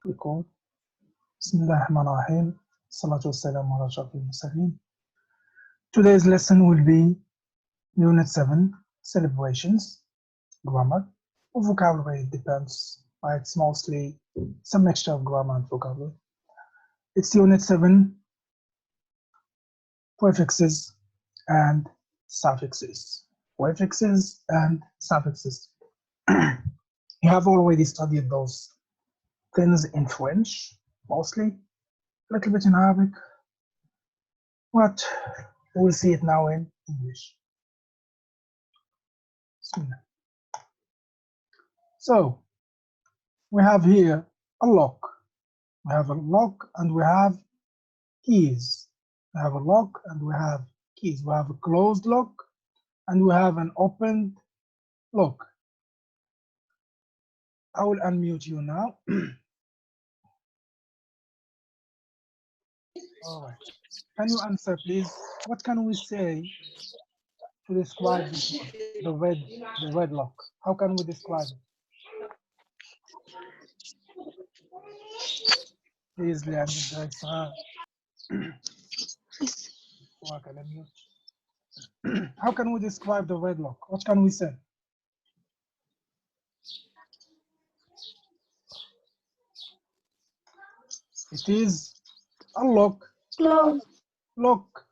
record. Bismillahirrahmanirrahim. Salatu wassalamu ala ashrafil mursalin. Today's lesson will be Unit 7, Celebrations, Grammar. Vocabulary depends, but it's mostly some mixture of grammar and vocabulary. It's Unit 7, Prefixes and Suffixes. Prefixes and Suffixes. You have already studied those things in French, mostly, a little bit in Arabic, but we'll see it now in English. So, we have here a lock. We have a lock and we have keys. We have a lock and we have keys. We have a closed lock and we have an opened lock. I will unmute you now. All right. Can you answer, please? What can we say to describe this one, the red lock? How can we describe it? Please, how can we describe the red lock? What can we say? It is a lock. Close. Lock.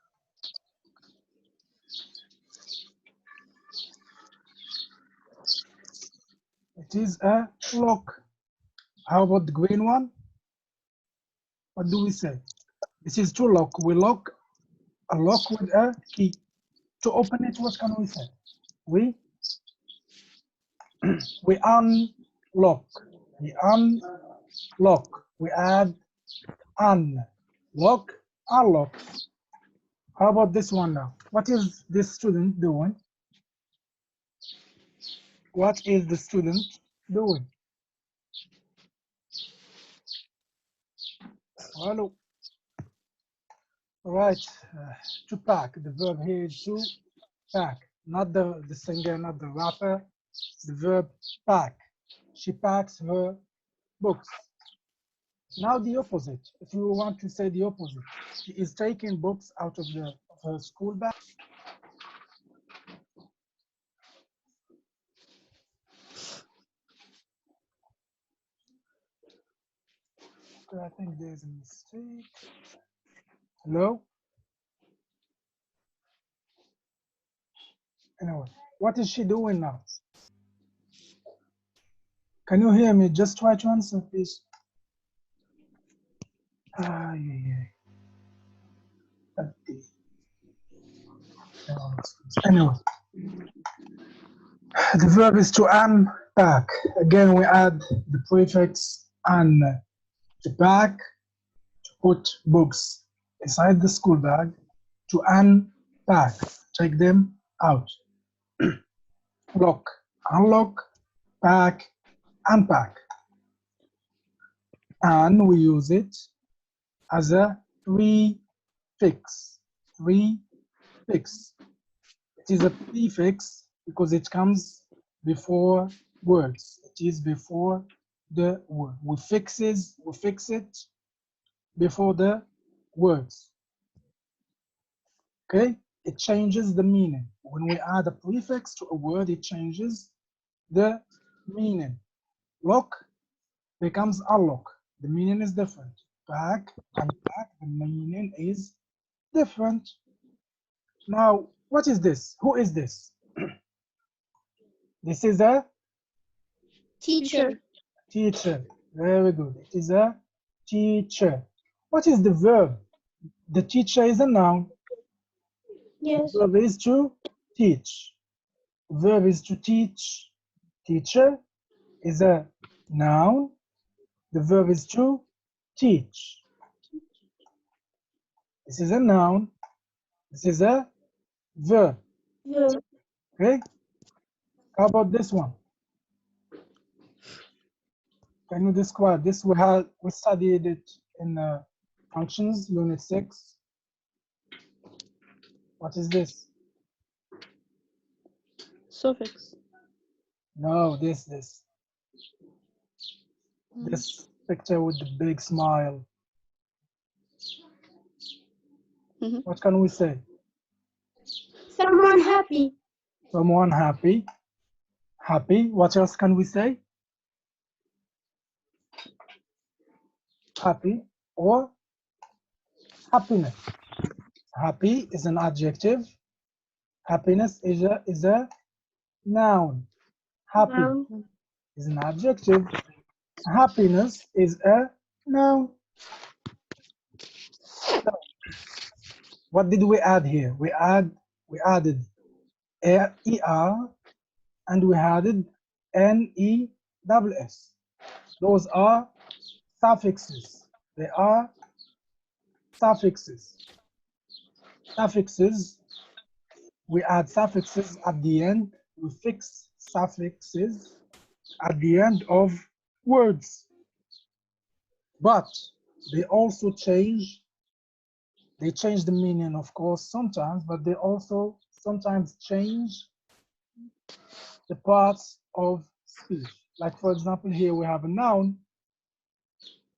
It is a lock. How about the green one? What do we say? This is to lock. We lock a lock with a key. To open it, what can we say? We unlock. We unlock. We add unlock, unlock. How about this one now? What is this student doing? What is the student doing? Hello. All right. To pack. The verb here is to pack. Not the singer, not the rapper. The verb pack. She packs her books. Now the opposite. If you want to say the opposite, she is taking books out of her school bag. I think there's a mistake. Hello? Anyway, what is she doing now? Can you hear me? Just try to answer, please. Anyway, the verb is to unpack. Again, we add the prefix un. To pack, to put books inside the school bag. To unpack, take them out. Lock, unlock, pack, unpack. And we use it as a prefix. Prefix. It is a prefix because it comes before words. It is before the word. We fix it before the words. Okay? It changes the meaning. When we add a prefix to a word, it changes the meaning. Lock becomes unlock. The meaning is different. Pack, unpack, the meaning is different. Now, what is this? Who is this? This is a Teacher. Teacher. Very good. It is a teacher. What is the verb? The teacher is a noun. Yes. The verb is to teach. The verb is to teach. Teacher is a noun. The verb is to teach. This is a noun. This is a verb. Verb. Okay? How about this one? Can you describe this? We studied it in functions, unit 6. What is this? Suffix. No, this. This picture with the big smile? Mhm. What can we say? Someone happy. Someone happy. Happy. What else can we say? Happy or happiness. Happy is an adjective. Happiness is a noun. Happy Now, is an adjective. Happiness is a noun. So what did we add here? We added er and we added nes. Those are suffixes. They are suffixes. Suffixes, we add suffixes at the end. We fix suffixes at the end of words. But they also change. They change the meaning, of course, sometimes, but they also sometimes change the parts of speech. Like, for example, here we have a noun.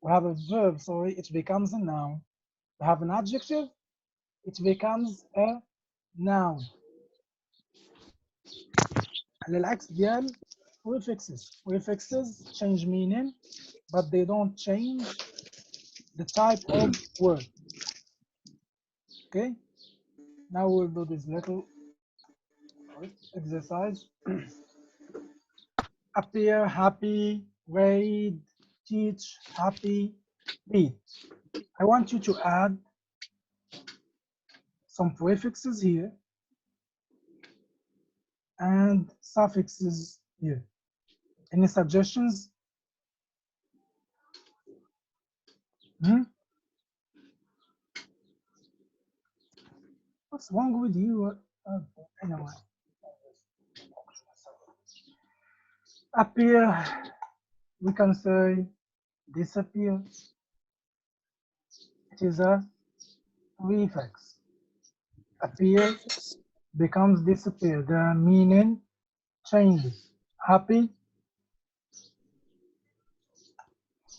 We have a verb, sorry, it becomes a noun. We have an adjective, it becomes a noun. على العكس ديال prefixes. Prefixes change meaning, but they don't change the type of word. Okay, now we'll do this little exercise. Appear, happy, read, teach, happy, read. I want you to add some prefixes here and suffixes here. Any suggestions? What's wrong with you? Anyway. Appear, we can say disappear. It is a prefix. Appear becomes disappear. The meaning changes. Happy,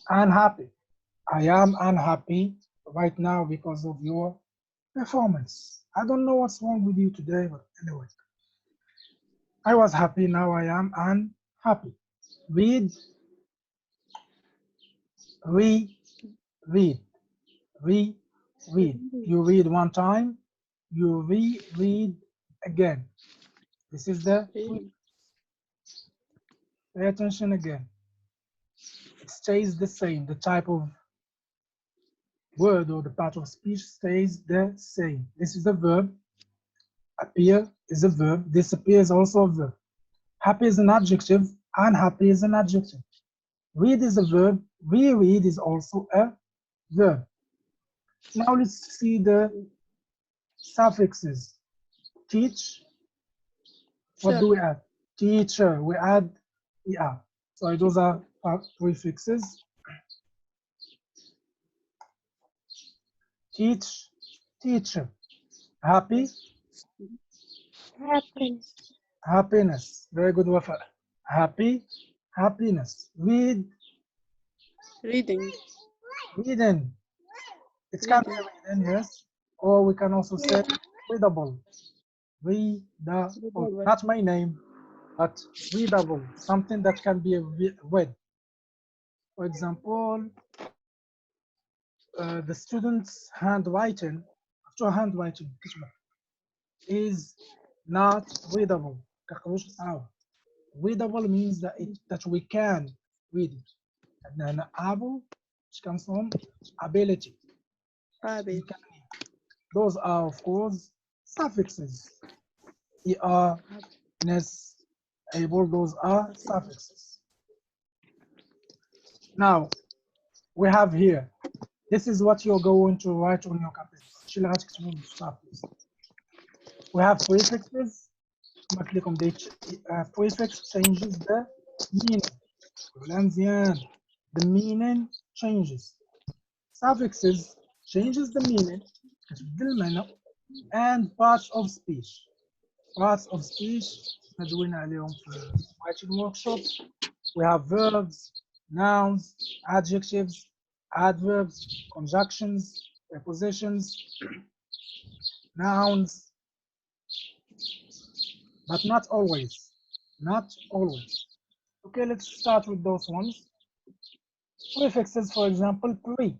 unhappy. I am unhappy right now because of your performance. I don't know what's wrong with you today, but anyway. I was happy, now I am unhappy. Read, read, read. You read one time, you read again. This is the pay attention again. It stays the same. The type of word or the part of speech stays the same. This is a verb. Appear is a verb. Disappear is also a verb. Happy is an adjective. Unhappy is an adjective. Read is a verb. Reread is also a verb. Now let's see the suffixes. Teach. What do we add? Teacher. We add er. So those are prefixes. Teach, teacher. Happy, happiness. happiness. Very good, Wafa. Happy, happiness. Read, Reading. reading. It can be reading, yes. Or we can also say readable. Readable. Not my name, but readable. Something that can be read. For example, the student's handwriting, actual handwriting, is not readable. Readable means that we can read it. And then able, which comes from ability. Those are, of course, suffixes. Er, ness, able, those are suffixes. Now, we have here, this is what you're going to write on your copy. We have prefixes. Prefix changes the meaning. The meaning changes. Suffixes changes the meaning and parts of speech. Parts of speech, writing workshops. We have verbs, nouns, adjectives, adverbs, conjunctions, prepositions, nouns, but not always. Not always. Okay, let's start with those ones. Prefixes, for example, pre.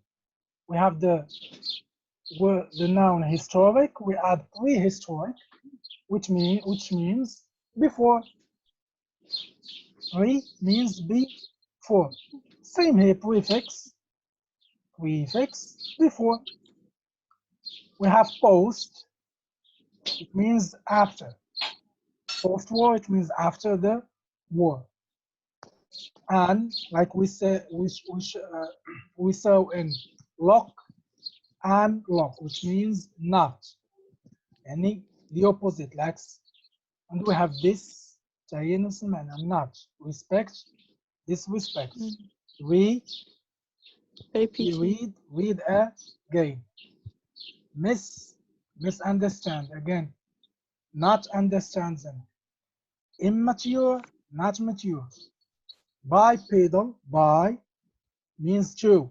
We have the noun historic. We add prehistoric, which means before. Pre means before. Same here, prefix before. We have post. It means after. Post-war, it means after the war. And like we saw in lock and lock, which means not. And the opposite, like, and we have this, and not. Respect, disrespect. Read again. Misunderstand, again. Not understanding. Immature, not mature. Bipedal, bi means two.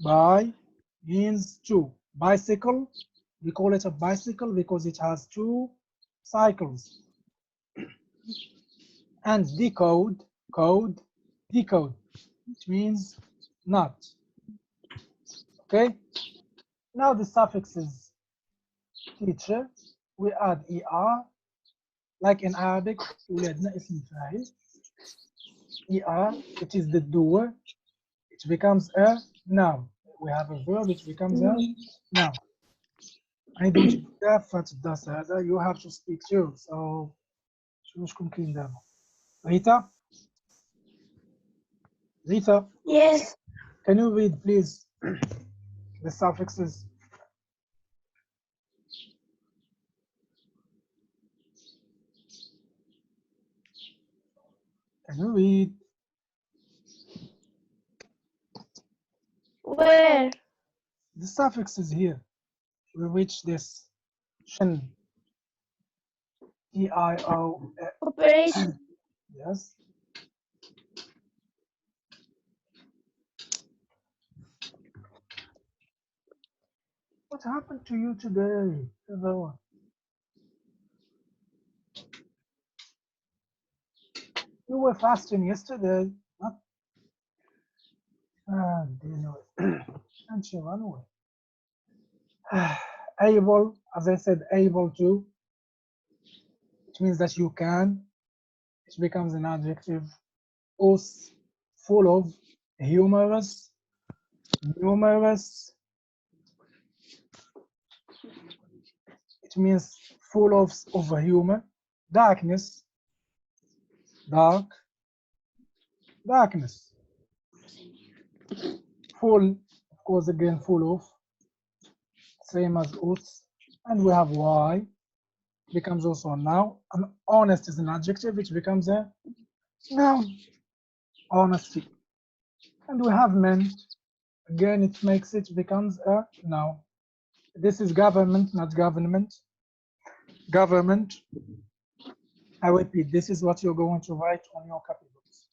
Bi means two. Bicycle, we call it a bicycle because it has two cycles. And decode, decode, which means not. Okay? Now the suffixes, teacher, we add er, like in Arabic, ولادنا اسم فاعل. Er, it is the doer, it becomes a noun. We have a verb, it becomes a noun. I don't you have to speak too, so شوفكم كاين دابا. Rita? Rita? Yes. Can you read please the suffixes? Can you read? Where? The suffixes here. We reach this shin. E-I-O. Operation. Yes. What happened to you today, everyone? You were fasting yesterday. Not. Do you know it? And she ran away. Able, as I said, able to. It means that you can. It becomes an adjective. Us, full of, humorous, numerous. It means full of humor. Darkness, dark, darkness. Full, of course, again, full of, same as us. And we have why, becomes also a noun. And honest is an adjective, which becomes a noun. Honesty. And we have meant, again, it makes it becomes a noun. This is government, not government. Government. I repeat, this is what you're going to write on your copy books.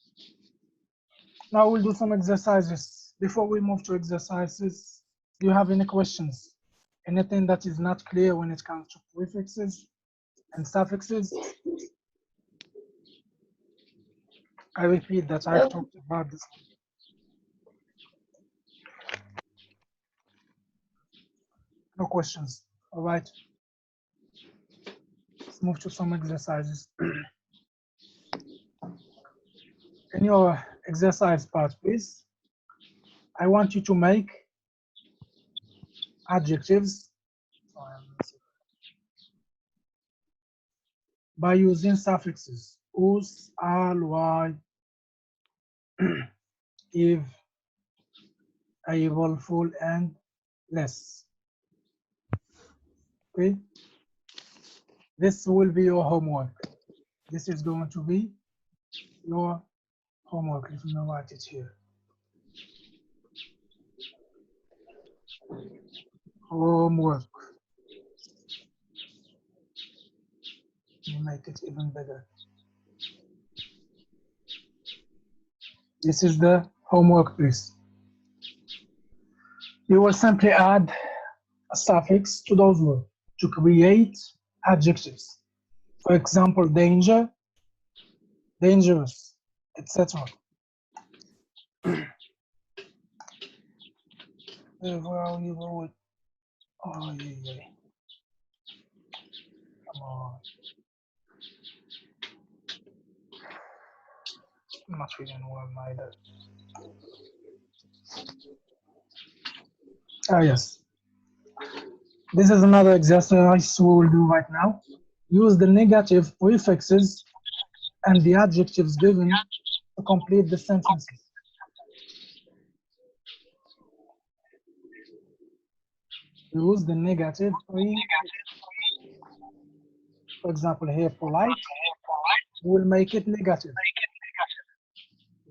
Now we'll do some exercises. Before we move to exercises, do you have any questions? Anything that is not clear when it comes to prefixes and suffixes? I repeat that I've talked about this. No questions. All right. Let's move to some exercises. In your exercise part, please, I want you to make adjectives by using suffixes. Us, al, y, if, able, full, and less. Okay? This will be your homework. This is going to be your homework. Let me write it here. Homework. Let me make it even better. This is the Homework, please. You will simply add a suffix to those words to create adjectives. For example, danger, dangerous, etc. Where are you going? Oh, yeah. Come on. I'm not reading well either. Ah, yes. This is another exercise we will do right now. Use the negative prefixes and the adjectives given to complete the sentences. Use the negative prefix. For example, here, polite, we'll make it negative.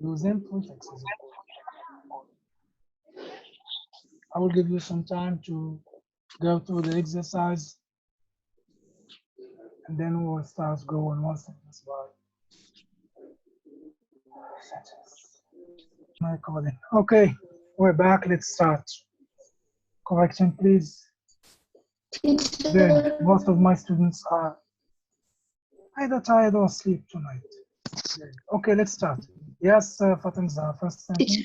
Using prefixes. I will give you some time to go through the exercise, and then we will start going one sentence by sentence. My recording. Okay, we're back. Let's start. Correction, please. Then most of my students are either tired or asleep tonight. Okay, let's start. Yes, Fatimza, first sentence.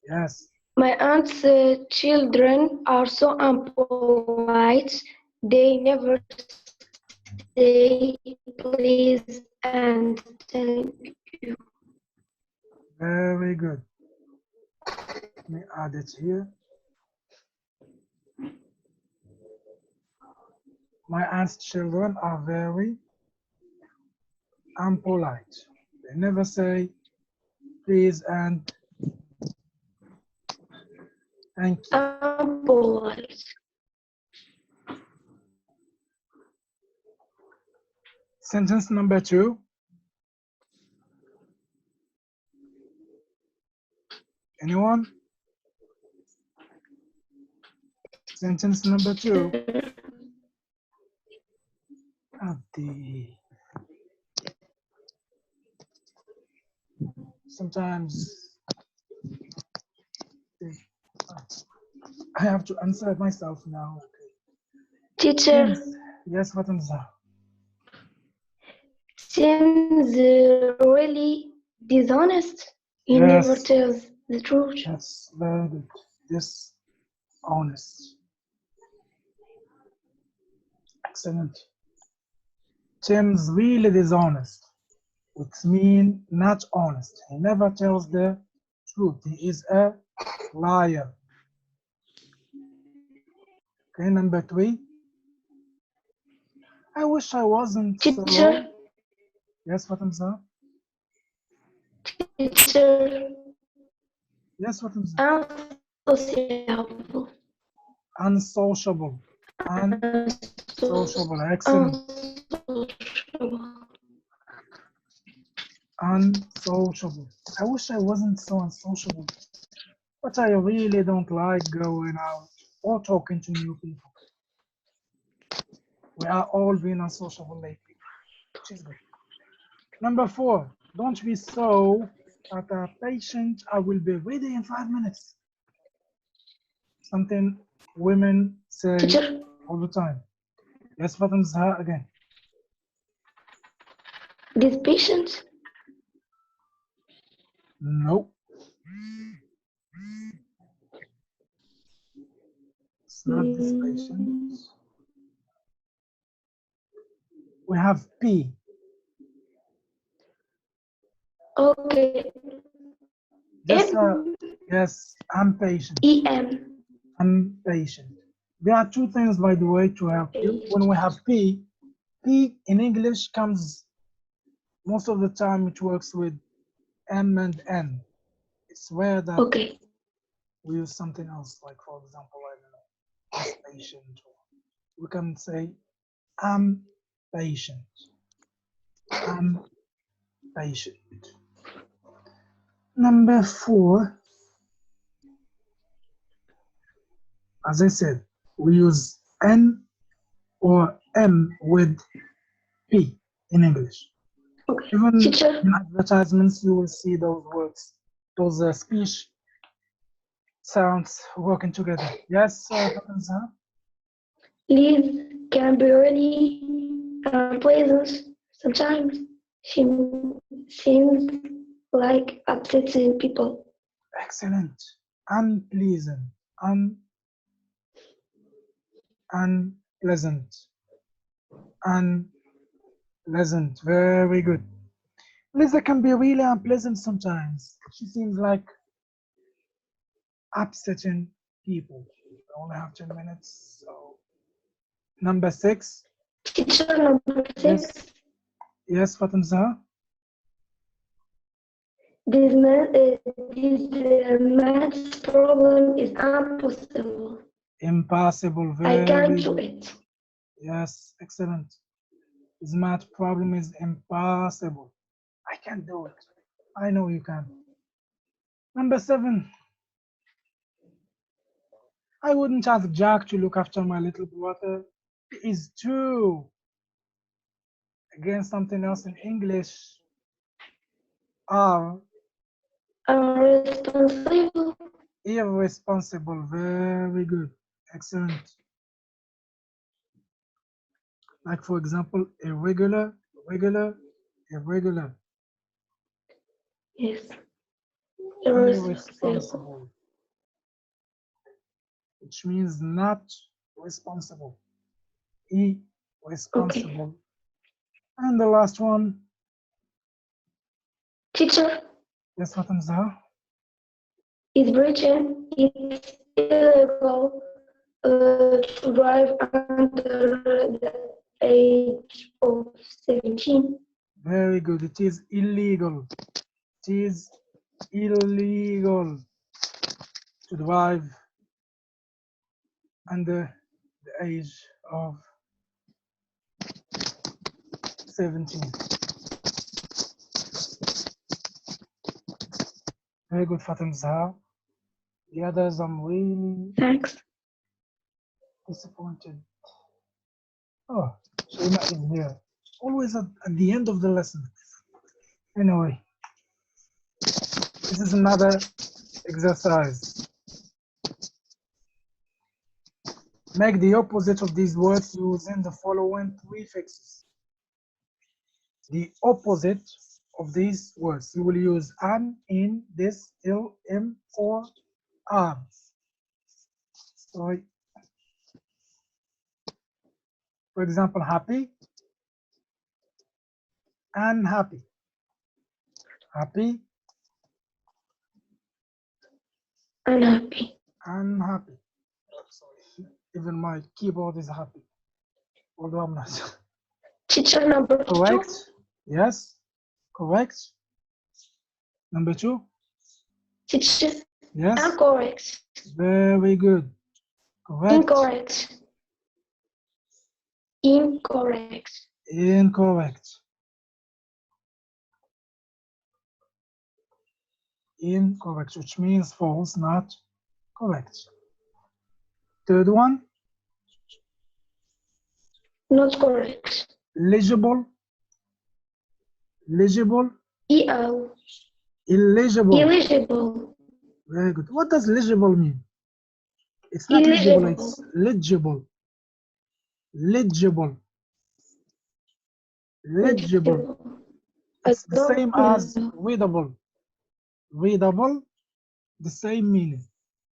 Yes. My aunt's children are so impolite. They never say please and thank you. Very good. Let me add it here. My aunt's children are very impolite. They never say please and thank you. Impolite. Sentence number 2. Anyone? Sentence number 2. Sometimes I have to answer it myself now. Teacher, Yes, Fatimza. seems really dishonest. He Yes. never tells the truth. That's very good. Dishonest. Excellent. Tim's really dishonest. It means not honest. He never tells the truth. He is a liar. Okay, number 3. I wish I wasn't so. Teacher, Yes, Fatimza. teacher, Yes, Fatimza. unsociable. Unsociable. Unsociable. Excellent. Unsociable. I wish I wasn't so unsociable, but I really don't like going out or talking to new people. We are all being unsociable lately, which is good. Number 4, don't be so patient. I will be ready in 5 minutes. Something women say Teacher, all the time. Yes, Fatimza again. this patient, Nope. It's not this patient. We have P. okay. Just yes, I'm patient. EM. I'm patient. There are 2 things, by the way, to help you. When we have P in English comes most of the time. It works with M and N. It's rare that Okay. we use something else, like for example, I don't know, this patient. We can say I'm patient. I'm patient. Number 4, as I said, we use N or M with P in English. Okay. Even Teacher, in advertisements, you will see those those speech sounds working together. Yes, Hamza? Liz can be really unpleasant sometimes. She seems like upsetting people. Excellent. Unpleasant. Unpleasant. Unpleasant. Very good. Lisa can be really unpleasant sometimes. She seems like upsetting people. I only have 10 minutes. So number 6. Teacher number 6. Yes. Yes, Fatimza. This math problem is impossible. Impossible. I Very can't do good. it. Yes, excellent. This math problem is impossible. I can't do it. I know you can. Number 7. I wouldn't ask Jack to look after my little brother. He is too. Again, something else in English. Are Irresponsible. irresponsible. Very good. Excellent. Like, for example, irregular, regular, irregular. Yes. Irresponsible. Irresponsible, which means not responsible. Irresponsible. Okay. And the last one. Teacher, Yes, Fatimza. in Britain, it's illegal to drive under the age of 17. Very good. It is illegal. It is illegal to drive under the age of 17. Very good, Fatimza. The others, I'm really Thanks. disappointed. Oh, Shema is here. Always at the end of the lesson. Anyway, this is another exercise. Make the opposite of these words using the following prefixes. The opposite of these words. You will use an, in, this, till, im, or are. Sorry. For example, happy, unhappy. Happy, Unhappy. unhappy. Sorry. Even my keyboard is happy, although I'm not. Teacher number 2. Correct. Yes. Correct. Number 2. Teacher. Yes. Incorrect. Very good. Correct. Incorrect. Incorrect. Incorrect. Incorrect, which means false, not correct. Third one. Not correct. Legible. Legible. EO. Illegible. Illegible. Very good. What does legible mean? It's not legible, it's legible. Legible. Legible. It's the same as readable. Readable, the same meaning,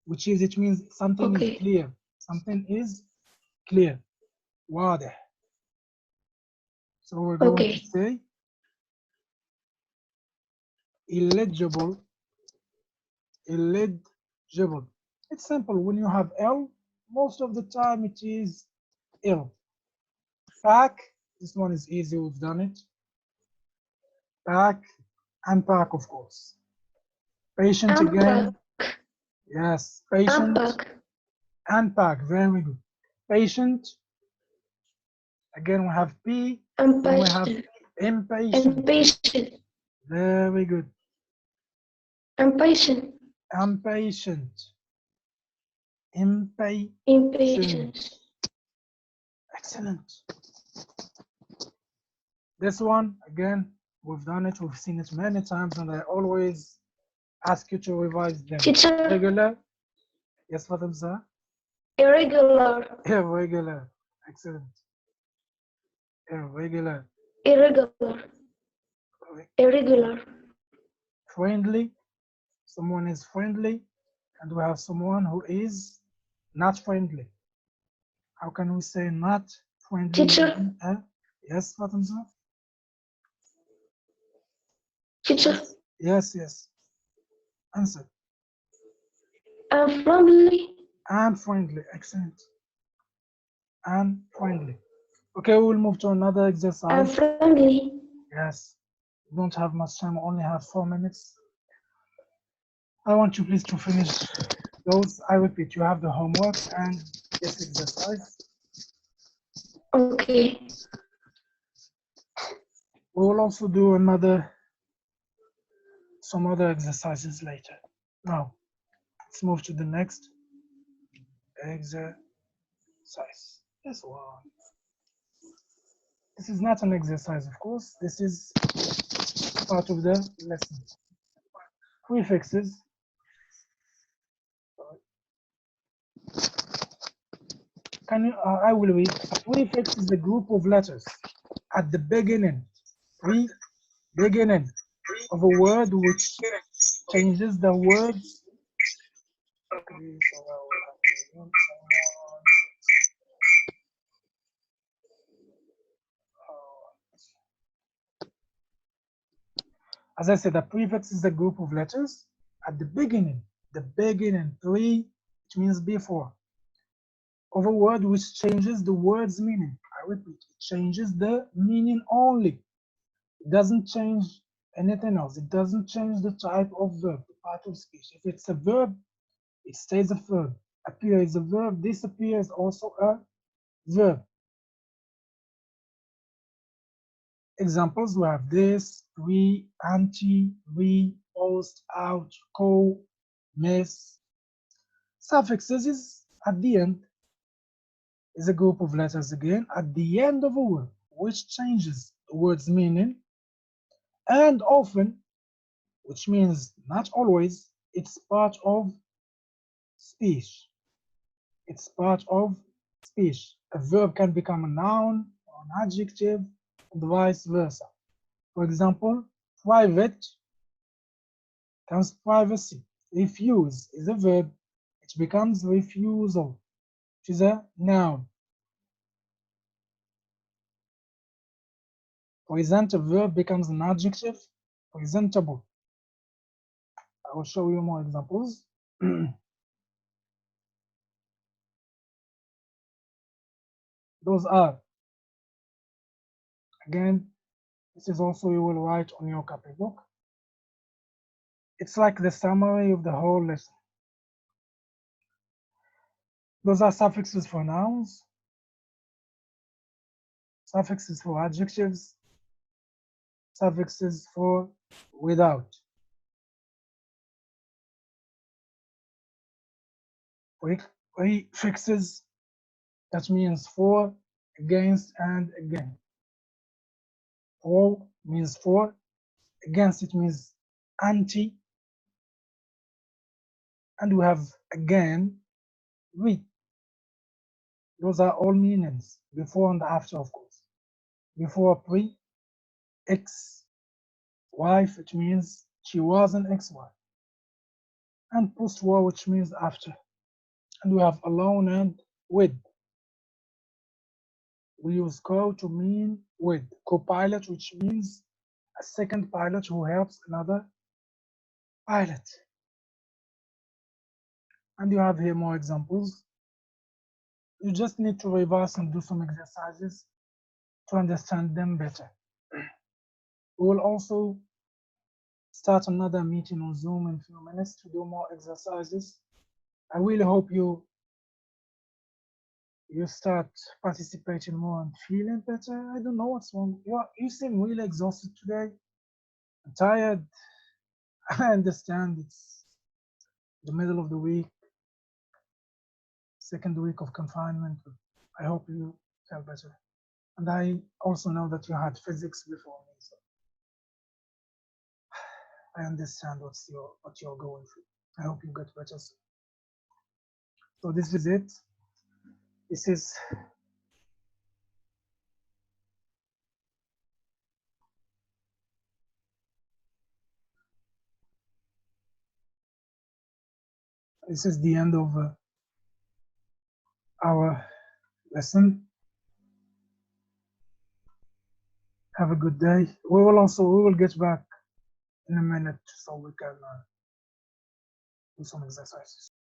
which is it means something is clear. Something is clear. واضح. So we're going to say illegible. Illegible. It's simple. When you have L, most of the time it is ill. Pack, this one is easy, we've done it. Pack, unpack, of course. Patient again. Yes, patient. Unpack, very good. Patient. Again, we have P. And we have impatient. Impatient. Very good. Impatient. Impatient. Impatient. Impatient. Excellent. This one, again, we've done it, we've seen it many times, and I always ask you to revise them. Teacher, Regular. Yes, Fatima, sir. irregular, Irregular. Excellent. Irregular. irregular, irregular, Friendly. Someone is friendly, and we have someone who is not friendly. How can we say not friendly Teacher, using a? Yes, Fatima, sir. teacher, Yes. Answer. unfriendly, And friendly. Excellent. And friendly. Okay, we'll move to another exercise. unfriendly, Yes. We don't have much time, we only have 4 minutes. I want you please to finish those. I repeat, you have the homework and this exercise. okay, We will also do some other exercises later. Now, let's move to the next exercise. This one. This is not an exercise, of course. This is part of the lesson. Prefixes. I will read. A prefix is a group of letters at the beginning of a word which changes the words. As I said, a prefix is a group of letters at the beginning, three, which means before, of a word which changes the word's meaning. I repeat, it changes the meaning only. It doesn't change anything else. It doesn't change the type of verb, the part of speech. If it's a verb, it stays a verb. Appear is a verb. Disappear is also a verb. Examples, we have this, we, anti, we, post, out, co, miss. Suffixes is at the end, is a group of letters again at the end of a word, which changes the word's meaning, and often, which means not always, it's part of speech. It's part of speech. A verb can become a noun or an adjective, and vice versa. For example, private becomes privacy. Refuse is a verb, it becomes refusal, which is a noun. Present, a verb becomes an adjective, presentable. I will show you more examples. Those are, again, this is also you will write on your copybook. It's like the summary of the whole lesson. Those are suffixes for nouns, suffixes for adjectives, suffixes for without. Prefixes, that means for, against, and again. For means for, against it means anti, and we have again, with. Those are all meanings, before and after, of course. Before pre, ex, wife, which means she was an ex-wife. And post-war, which means after. And we have alone and with. We use co to mean with. Co-pilot, which means a second pilot who helps another pilot. And you have here more examples. You just need to revise and do some exercises to understand them better. We will also start another meeting on Zoom in a few minutes to do more exercises. I really hope you start participating more and feeling better. I don't know what's wrong. You seem really exhausted today. I'm tired. I understand it's the middle of the week, second week of confinement. I hope you feel better. And I also know that you had physics before me. So I understand what you're going through. I hope you get better soon. So this is it. This is the end of our lesson. Have a good day. We will get back in a minute so we can do some exercises.